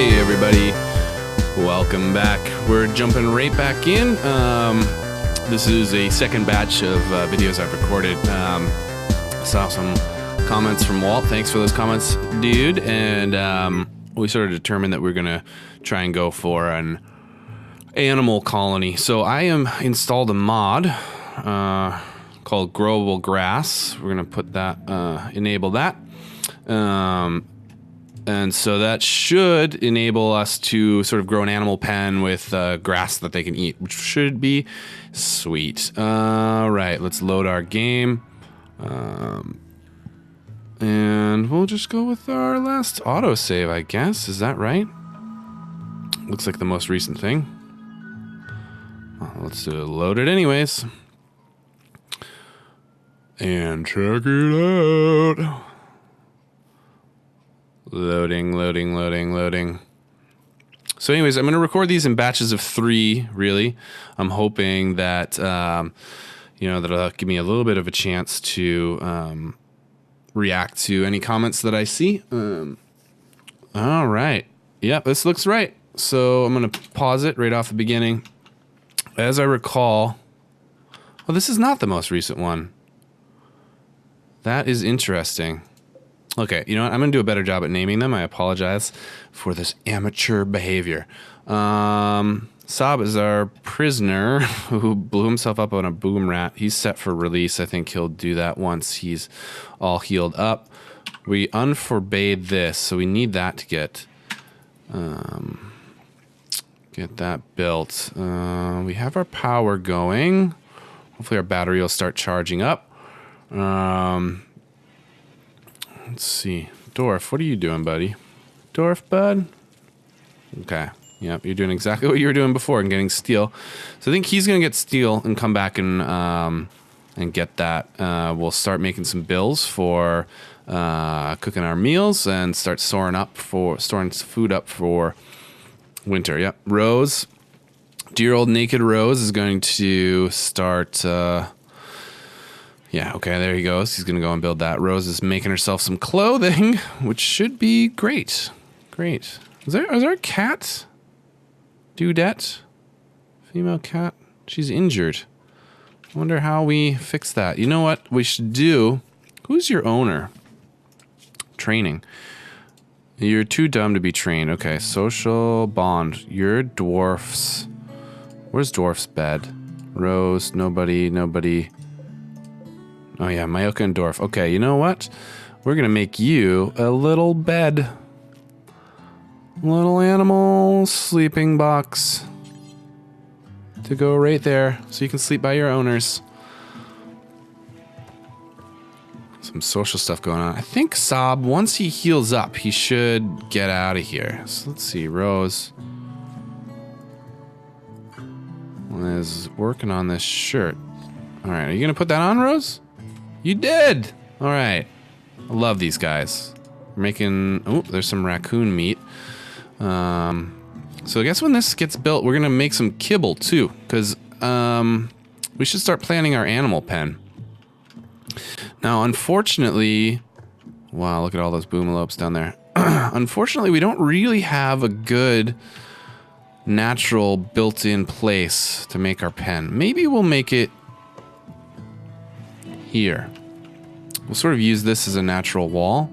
Hey everybody, welcome back. We're jumping right back in. This is a second batch of videos I've recorded. Saw some comments from Walt. Thanks for those comments, dude. And we sort of determined that we're gonna try and go for an animal colony. So I installed a mod called Growable Grass. We're gonna put that, enable that. And so that should enable us to sort of grow an animal pen with grass that they can eat, which should be sweet. All right, let's load our game. And we'll just go with our last autosave, I guess. Is that right? Looks like the most recent thing. Well, let's load it anyways. And check it out. Loading. So anyways, I'm going to record these in batches of 3, really. I'm hoping that, that'll give me a little bit of a chance to react to any comments that I see. All right. Yep, this looks right. So I'm going to pause it right off the beginning. As I recall... Well, this is not the most recent one. That is interesting. Okay, you know what? I'm going to do a better job at naming them. I apologize for this amateur behavior. Saab is our prisoner who blew himself up on a boom rat. He's set for release. I think he'll do that once he's all healed up. We unforbade this, so we need that to get that built. We have our power going. Hopefully our battery will start charging up. Let's see. Dorf, what are you doing, buddy? Dorf, bud? Okay. Yep, you're doing exactly what you were doing before and getting steel. So I think he's going to get steel and come back and get that. We'll start making some bills for cooking our meals and start storing food up for winter. Yep. Rose, dear old naked Rose is going to start... Yeah, okay, there he goes. He's going to go and build that. Rose is making herself some clothing, which should be great. Great. Is there a cat? Dudette? Female cat? She's injured. I wonder how we fix that. You know what we should do? Who's your owner? Training. You're too dumb to be trained. Okay, social bond. You're dwarfs. Where's dwarf's bed? Rose, nobody. Oh yeah, Mayoka and Dorf. Okay, you know what? We're gonna make you a little bed. Little animal sleeping box. To go right there, so you can sleep by your owners. Some social stuff going on. I think Saab, once he heals up, he should get out of here. So let's see, Rose is working on this shirt. Alright, are you gonna put that on, Rose? You did! Alright. I love these guys. We're making... Oh, there's some raccoon meat. So I guess when this gets built, we're going to make some kibble, too. Because we should start planning our animal pen. Now, unfortunately... Wow, look at all those boomalopes down there. Unfortunately, we don't really have a good natural built-in place to make our pen. Maybe we'll make it here. We'll sort of use this as a natural wall.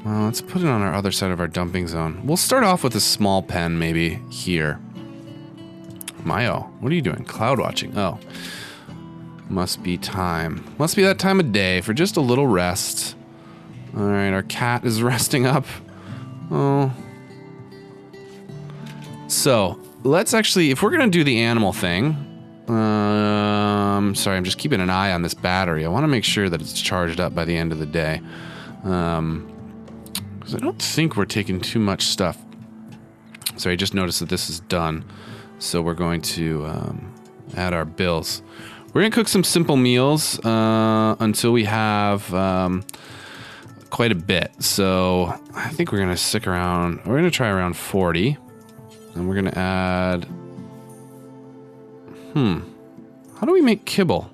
Well, let's put it on our other side of our dumping zone. We'll start off with a small pen maybe here. Mayo, what are you doing? Cloud watching. Oh. Must be time. Must be that time of day for just a little rest. Alright, our cat is resting up. Oh. So, let's actually, if we're going to do the animal thing... sorry, I'm just keeping an eye on this battery. I want to make sure that it's charged up by the end of the day. Because I don't think we're taking too much stuff. Sorry, I just noticed that this is done. So we're going to add our bills. We're going to cook some simple meals until we have quite a bit. So I think we're going to stick around. We're going to try around 40. And we're going to add... How do we make kibble?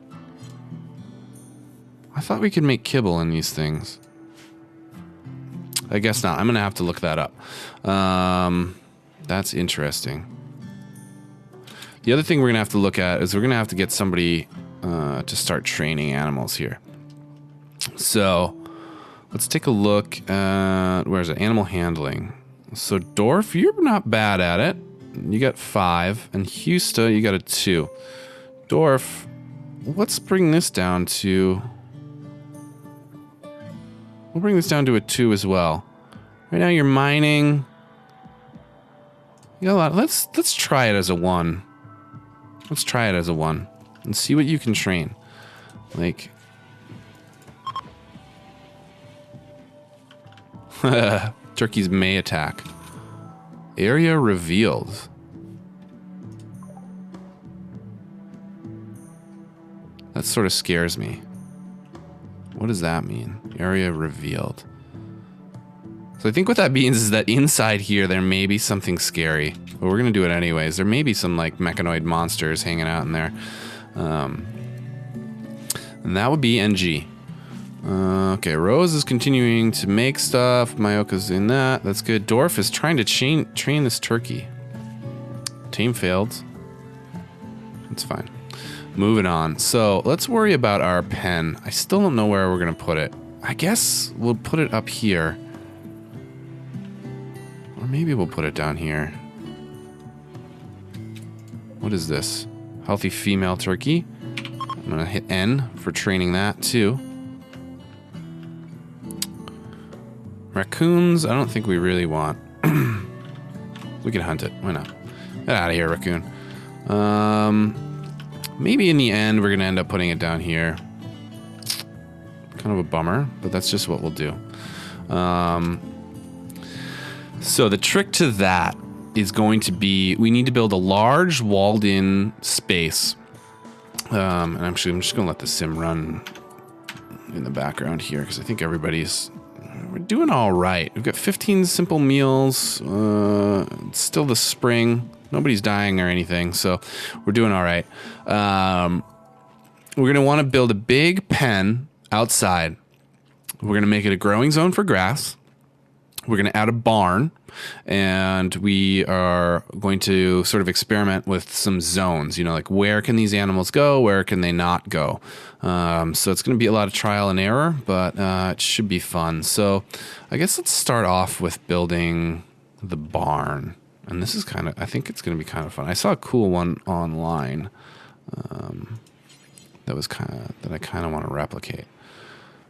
I thought we could make kibble in these things. I guess not. I'm going to have to look that up. That's interesting. The other thing we're going to have to look at is we're going to have to get somebody to start training animals here. So let's take a look at, where's it? Animal handling. So Dorf, you're not bad at it. You got 5. And Husta, you got a 2. Dorf, let's bring this down to... We'll bring this down to a 2 as well. Right now you're mining. You got a lot. Let's try it as a 1. Let's try it as a 1 and see what you can train. Like, turkeys may attack. Area revealed. That sort of scares me. What does that mean? Area revealed. So I think what that means is that inside here there may be something scary. But we're going to do it anyways. There may be some like mechanoid monsters hanging out in there. And that would be NG. Okay, Rose is continuing to make stuff. Mayoka's doing that. That's good. Dorf is trying to train this turkey. Team failed. It's fine. Moving on. So let's worry about our pen. I still don't know where we're going to put it. I guess we'll put it up here. Or maybe we'll put it down here. What is this? Healthy female turkey. I'm going to hit N for training that too. Raccoons, I don't think we really want. We can hunt it. Why not? Get out of here, raccoon. Maybe in the end, we're going to end up putting it down here. Kind of a bummer, but that's just what we'll do. So the trick to that is going to be, we need to build a large walled-in space. And I'm just going to let the sim run in the background here, because I think we're doing all right. We've got 15 simple meals. It's still the spring. Nobody's dying or anything, so we're doing all right. We're going to want to build a big pen outside. We're going to make it a growing zone for grass. We're going to add a barn, and we are going to sort of experiment with some zones, you know, like where can these animals go, where can they not go. So it's going to be a lot of trial and error, but it should be fun. So I guess let's start off with building the barn. And this is I think it's going to be kind of fun. I saw a cool one online that I kind of want to replicate.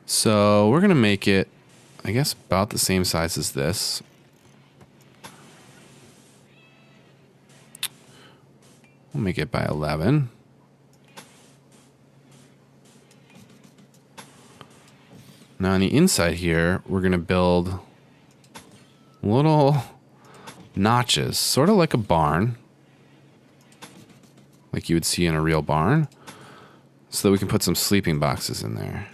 So we're going to make it, I guess, about the same size as this. We'll make it by 11. Now on the inside here, we're going to build little notches, sort of like a barn, like you would see in a real barn, so that we can put some sleeping boxes in there.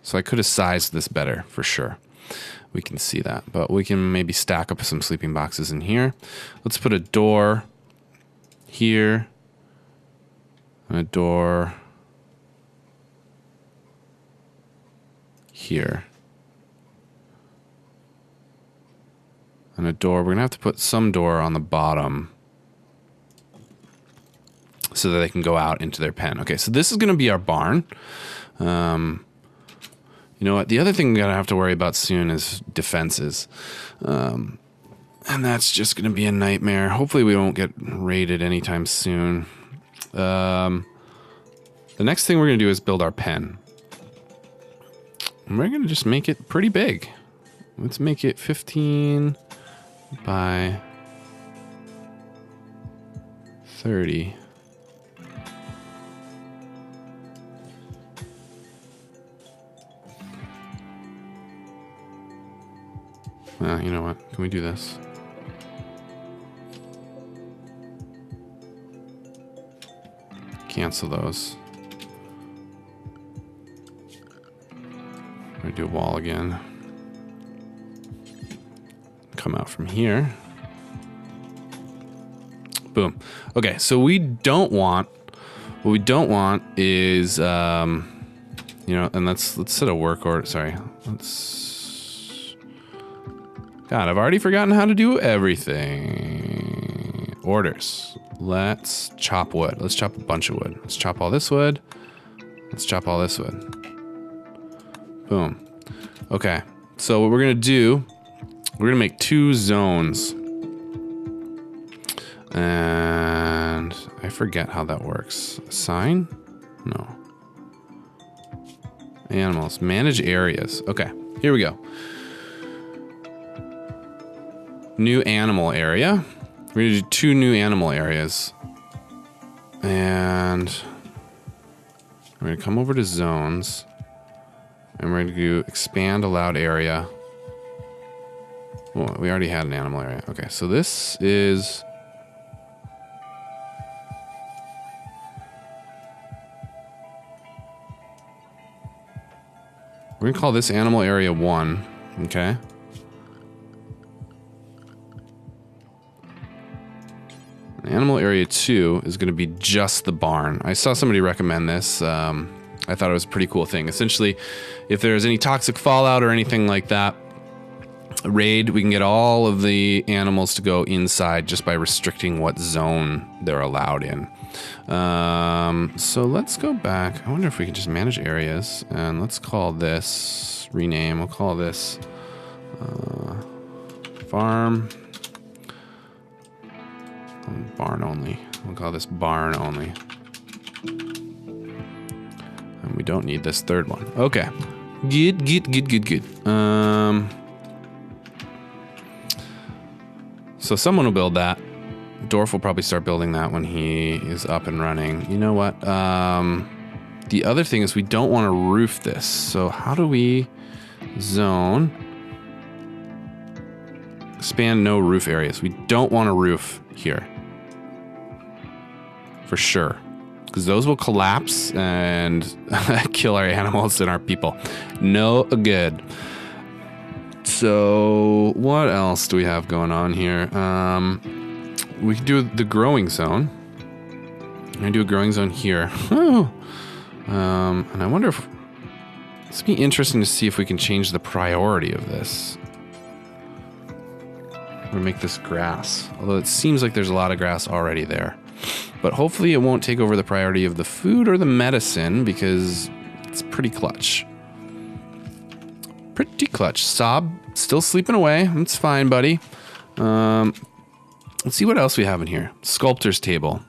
So I could have sized this better, for sure. We can see that, but we can maybe stack up some sleeping boxes in here. Let's put a door here, and a door here, and a door. We're gonna have to put some door on the bottom so that they can go out into their pen. Okay, so this is gonna be our barn. You know what? The other thing we're gonna have to worry about soon is defenses. And that's just gonna be a nightmare. Hopefully we won't get raided anytime soon. The next thing we're gonna do is build our pen. And we're gonna just make it pretty big. Let's make it 15 by 30. You know what? Can we do this? Cancel those. We do a wall again. Come out from here. Boom. Okay, so we don't want What we don't want is, you know, and let's set a work order. Sorry, God, I've already forgotten how to do everything. Orders. Let's chop wood. Let's chop a bunch of wood. Let's chop all this wood. Let's chop all this wood. Boom. Okay. So what we're gonna do, we're gonna make 2 zones. And I forget how that works. Assign? No. Animals. Manage areas. Okay, here we go. New animal area. We're gonna do 2 new animal areas. And we're gonna come over to zones. And we're gonna do expand allowed area. Oh, we already had an animal area. Okay, so this is... We're gonna call this animal area 1, okay? Animal area 2 is gonna be just the barn. I saw somebody recommend this. I thought it was a pretty cool thing. Essentially, if there's any toxic fallout or anything like that, raid, we can get all of the animals to go inside just by restricting what zone they're allowed in. So let's go back. I wonder if we can just manage areas, and let's call this, rename, we'll call this farm, barn only. We'll call this barn only. And we don't need this 3rd one. Okay. Good. So someone will build that. Dorf will probably start building that when he is up and running. You know what? The other thing is we don't want to roof this. So how do we zone? Expand no roof areas. We don't want a roof here. For sure. Because those will collapse and kill our animals and our people. No good. So what else do we have going on here? We can do the growing zone. I'm gonna do a growing zone here. And I wonder if it's be interesting to see if we can change the priority of this. Or make this grass. Although it seems like there's a lot of grass already there. But hopefully it won't take over the priority of the food or the medicine because it's pretty clutch. Pretty clutch. Sob, still sleeping away. It's fine, buddy. Let's see what else we have in here. Sculptor's table.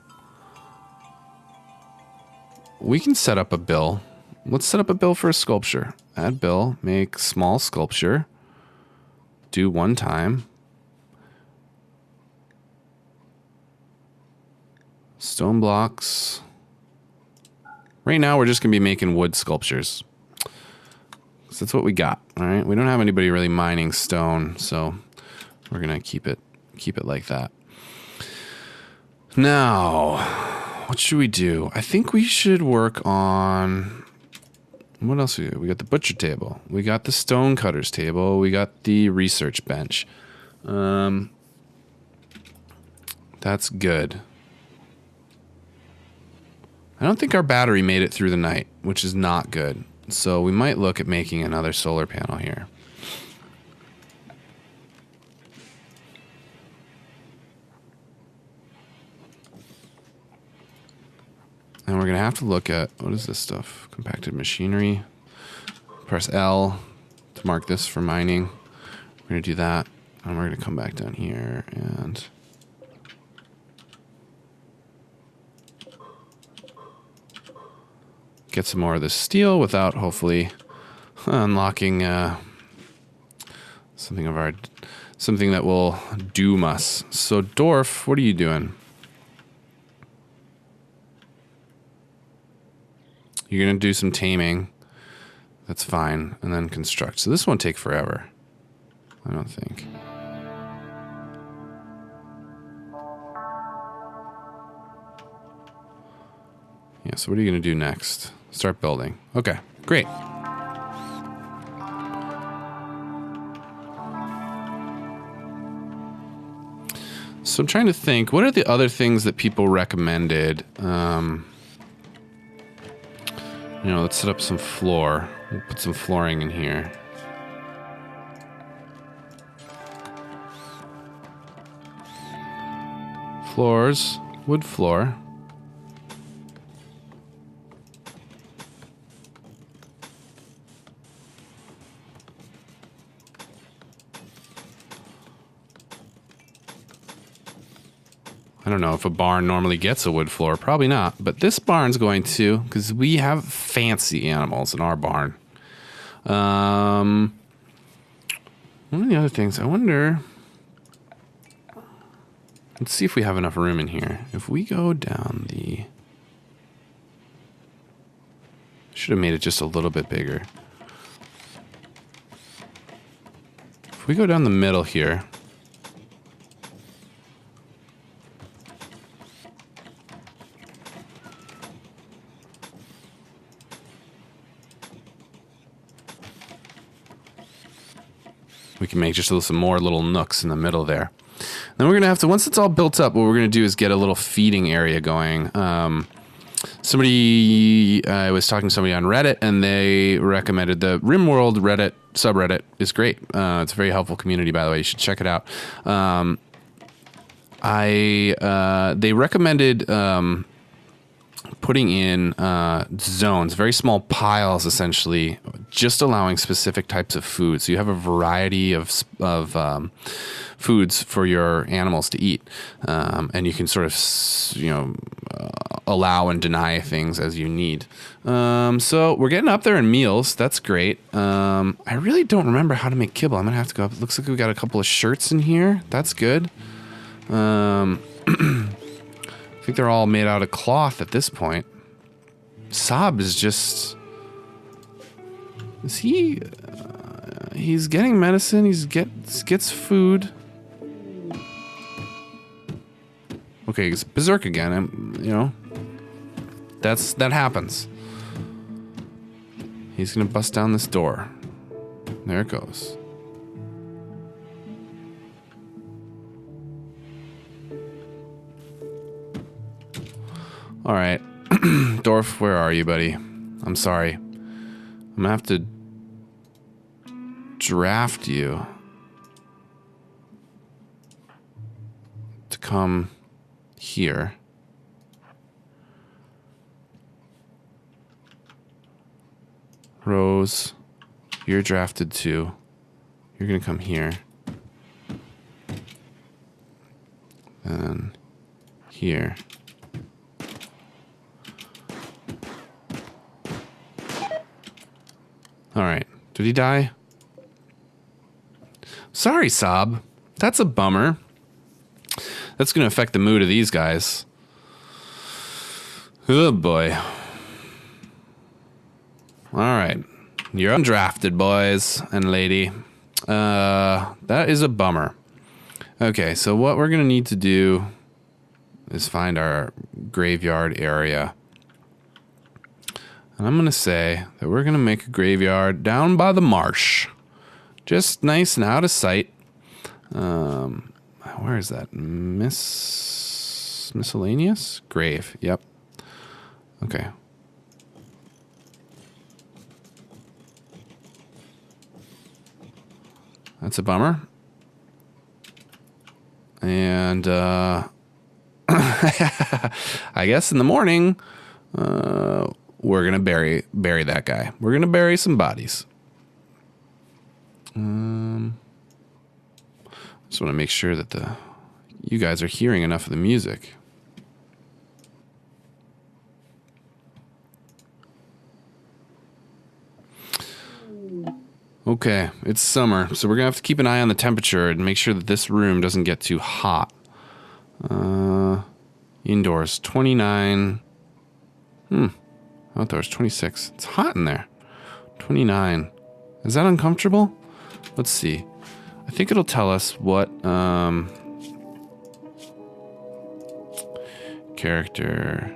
We can set up a bill. Let's set up a bill for a sculpture. Add bill, make small sculpture. Do 1 time. Stone blocks. Right now we're just gonna be making wood sculptures. So that's what we got, all right? We don't have anybody really mining stone, so we're gonna keep it like that. Now, what should we do? I think we should work on, what else we got? We got the butcher table. We got the stone cutters table. We got the research bench. That's good. I don't think our battery made it through the night, which is not good. So we might look at making another solar panel here. And we're going to have to look at, what is this stuff? Compacted machinery. Press L to mark this for mining. We're going to do that. And we're going to come back down here and... get some more of this steel without hopefully unlocking something that will doom us. So Dorf, what are you doing? You're gonna do some taming. That's fine, and then construct. So this won't take forever, I don't think. Yeah, so what are you gonna do next? Start building. Okay, great. So I'm trying to think, what are the other things that people recommended? You know, let's set up some floor. We'll put some flooring in here. Floors, wood floor. I don't know if a barn normally gets a wood floor. Probably not. But this barn's going to, because we have fancy animals in our barn. One of the other things, I wonder... Let's see if we have enough room in here. If we go down the... Should have made it just a little bit bigger. If we go down the middle here... We can make just some more little nooks in the middle there. Then we're going to have to, once it's all built up, what we're going to do is get a little feeding area going. I was talking to somebody on Reddit, and they recommended the RimWorld Reddit subreddit is great. It's a very helpful community, by the way. You should check it out. They recommended putting in zones, very small piles, essentially, just allowing specific types of food. So you have a variety of foods for your animals to eat, and you can sort of, allow and deny things as you need. So we're getting up there in meals. That's great. I really don't remember how to make kibble. I'm gonna have to go up. It looks like we got a couple of shirts in here. That's good. I think they're all made out of cloth at this point. Saab is just... Is he... he's getting medicine. He gets food. Okay, he's berserk again. That happens. He's gonna bust down this door. There it goes. All right. Dorf, where are you, buddy? I'm sorry. I'm gonna have to draft you to come here. Rose, you're drafted too. You're gonna come here. And here. All right. Did he die? Sorry, Saab. That's a bummer. That's going to affect the mood of these guys. Oh, boy. All right. You're undrafted, boys and lady. That is a bummer. Okay, so what we're going to need to do is find our graveyard area. And I'm going to say that we're going to make a graveyard down by the marsh. Just nice and out of sight. Where is that? Miscellaneous? Grave. Yep. Okay. That's a bummer. And I guess in the morning... we're going to bury that guy. We're going to bury some bodies. Just want to make sure that you guys are hearing enough of the music. Okay, it's summer, so we're going to have to keep an eye on the temperature and make sure that this room doesn't get too hot. Indoors, 29. Outdoors, 26. It's hot in there. 29. Is that uncomfortable? Let's see. I think it'll tell us what character.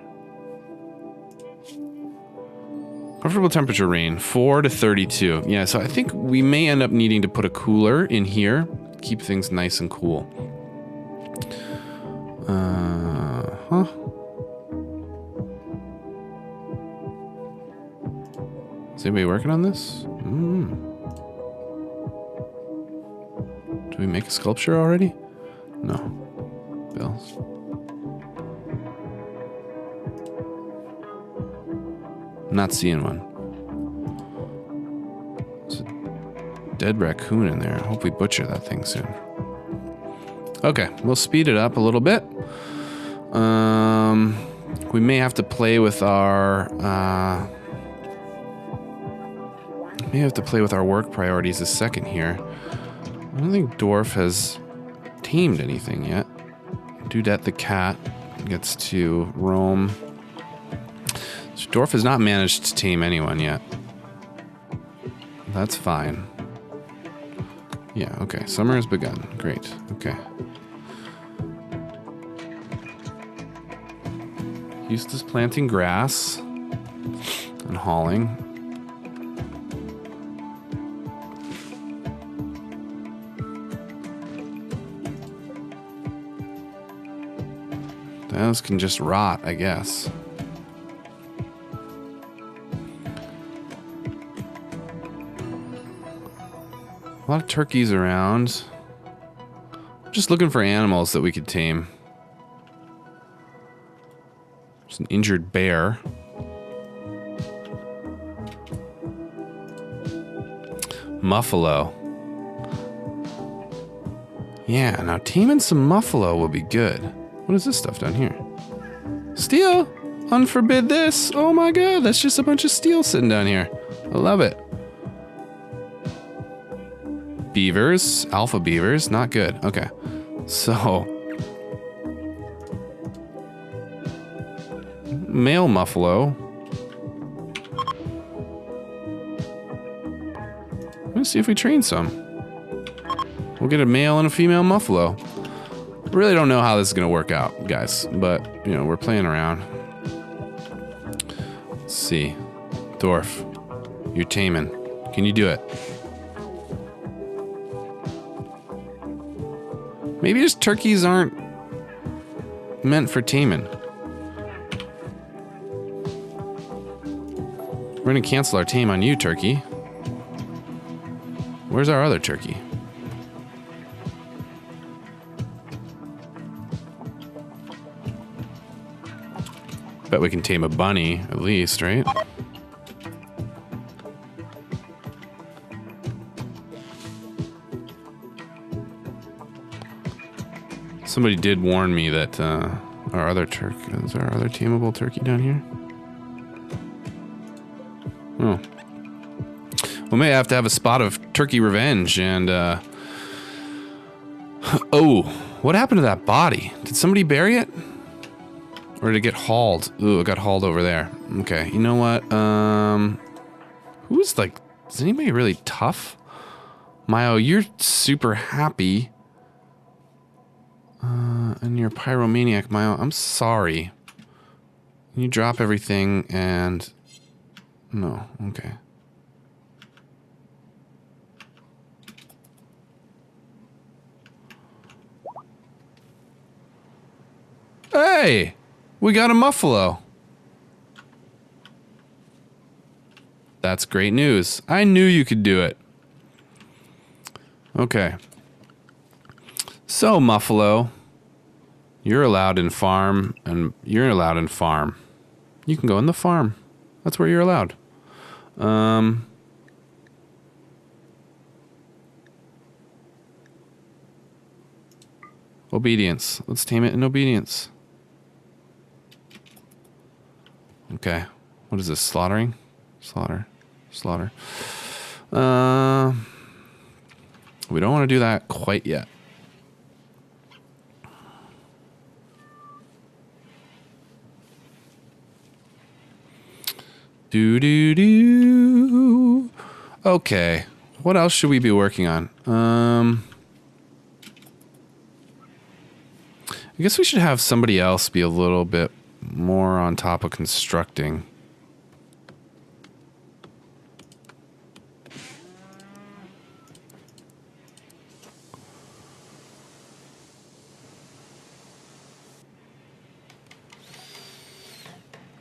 Comfortable temperature range, 4 to 32. Yeah, so I think we may end up needing to put a cooler in here. Keep things nice and cool. Is anybody working on this? Did we make a sculpture already? No. Bills. I'm not seeing one. There's a dead raccoon in there. I hope we butcher that thing soon. Okay, we'll speed it up a little bit. We may have to play with our work priorities a second here. I don't think Dwarf has tamed anything yet. Dudette the cat gets to roam. So Dwarf has not managed to tame anyone yet. That's fine. Yeah, okay. Summer has begun. Great. Okay. Eustace planting grass and hauling. Those can just rot, I guess. A lot of turkeys around. Just looking for animals that we could tame. There's an injured bear. Muffalo. Yeah, now taming some muffalo would be good. What is this stuff down here? Steel! Unforbid this! Oh my god, that's just a bunch of steel sitting down here. I love it. Beavers. Alpha beavers. Not good. Okay. So. Male muffalo. Let's see if we train some. We'll get a male and a female muffalo. Really don't know how this is going to work out, guys. But, you know, we're playing around. Let's see. Dwarf. You're taming. Can you do it? Maybe just turkeys aren't meant for taming. We're going to cancel our tame on you, turkey. Where's our other turkey? Bet we can tame a bunny, at least, right? Somebody did warn me that our other turkey... Is our other tameable turkey down here? Oh. We may have to have a spot of turkey revenge and... Oh, what happened to that body? Did somebody bury it? Or did it get hauled? Ooh, it got hauled over there. Okay, you know what? Who's like... Is anybody really tough? Mayo, you're super happy. And you're a pyromaniac, Mayo. I'm sorry. Can you drop everything and... No, okay. Hey! We got a muffalo. That's great news. I knew you could do it. Okay. So, muffalo, you're allowed in farm, and you're allowed in farm. You can go in the farm. That's where you're allowed. Obedience. Let's tame it in obedience. Okay. What is this? Slaughtering? Slaughter. Slaughter. We don't want to do that quite yet. Do. Okay. What else should we be working on? I guess we should have somebody else be a little bit more on top of constructing.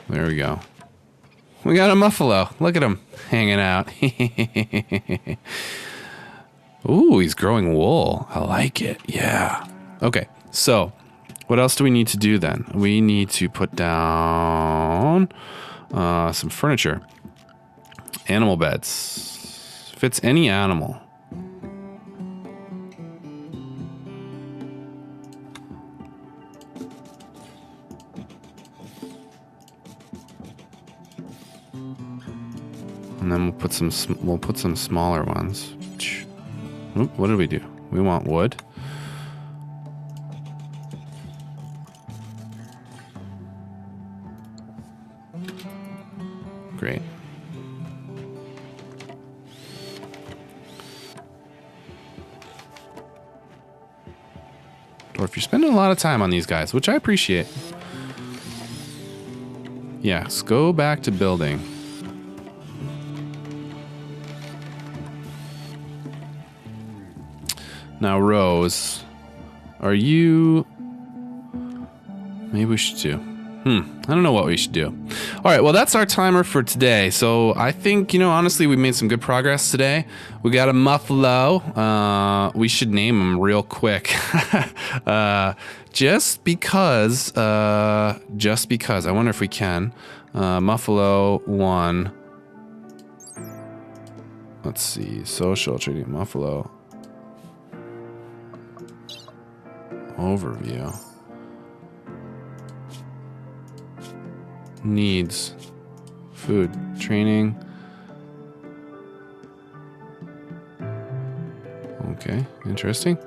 There we go. we got a muffalo. Look at him hanging out. Ooh, he's growing wool. I like it. Yeah. Okay, so what else do we need to do then? We need to put down some furniture. Animal beds. Fits any animal. And then we'll put some smaller ones. Oop, what did we do? We want wood. Great. Or if you're spending a lot of time on these guys, which I appreciate. Yes, go back to building. Now, Rose, are you... Maybe we should do... I don't know what we should do. All right, well, that's our timer for today. So I think, you know, honestly, we made some good progress today. We got a muffalo. We should name him real quick. Just because. I wonder if we can. Muffalo 1. Let's see. Social trading muffalo. Overview. Needs. Food. Training. Okay. Interesting.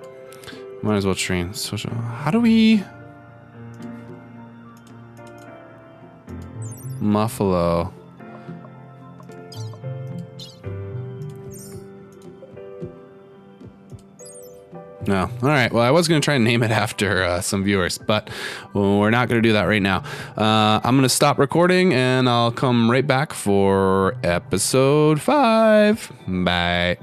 Might as well train. Social. How do we... Muffalo. No. All right. Well, I was going to try and name it after some viewers, but we're not going to do that right now. I'm going to stop recording and I'll come right back for episode 5. Bye.